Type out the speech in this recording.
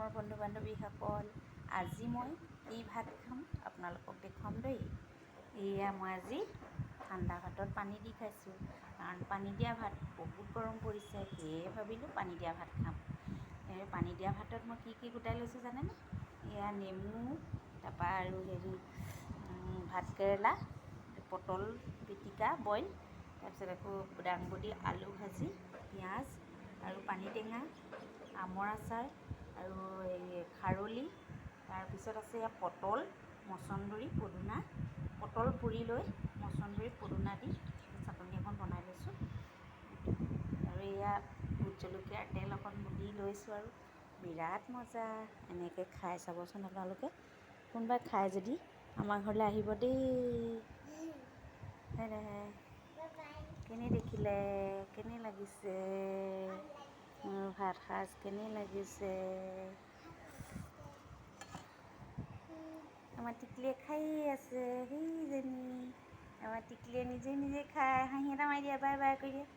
মোৰ বন্ধু বান্ধৱীসকল, আজি মই কি ভাত খাম আপোনালোকক দেখুৱাম দেই। এয়া মই আজি ঠাণ্ডা ভাতত পানী দি খাইছোঁ, কাৰণ পানী দিয়া ভাত বহুত গৰম পৰিছে, সেয়ে ভাবিলোঁ পানী দিয়া ভাত খাম। পানী দিয়া ভাতত মই কি গোটাই লৈছোঁ জানেনে? এয়া নেমু, তাৰপৰা আৰু ভাতকেৰেলা, পটল পিটিকা বইল, তাৰপিছত আকৌ দাংবডি আলু ভাজি, পিঁয়াজ আৰু পানী টেঙা, আমৰ আচাৰ আৰু খাৰলি, তাৰপিছত আছে এয়া পটল, মচন্দৰী, পদুনা, পটল পুৰি লৈ মচন্দৰী পদুনা দি চাটনি এখন বনাই লৈছোঁ। আৰু এয়া ভোট জলকীয়াৰ তেল অকণ দি লৈছোঁ আৰু বিৰাট মজা। এনেকৈ খাই চাবচোন আপোনালোকে, কোনোবাই খাই যদি আমাৰ ঘৰলৈ আহিব দেই। কেনে দেখিলে, কেনে লাগিছে মোৰ ভাত সাজ, কেনে লাগিছে? আমাৰ টিকলিয়ে খায়ে আছে, সেইজনী আমাৰ টিকলিয়ে নিজে নিজে খাই। হাঁহি এটা মাৰি দিয়া, বাই বাই কৰি দিয়া।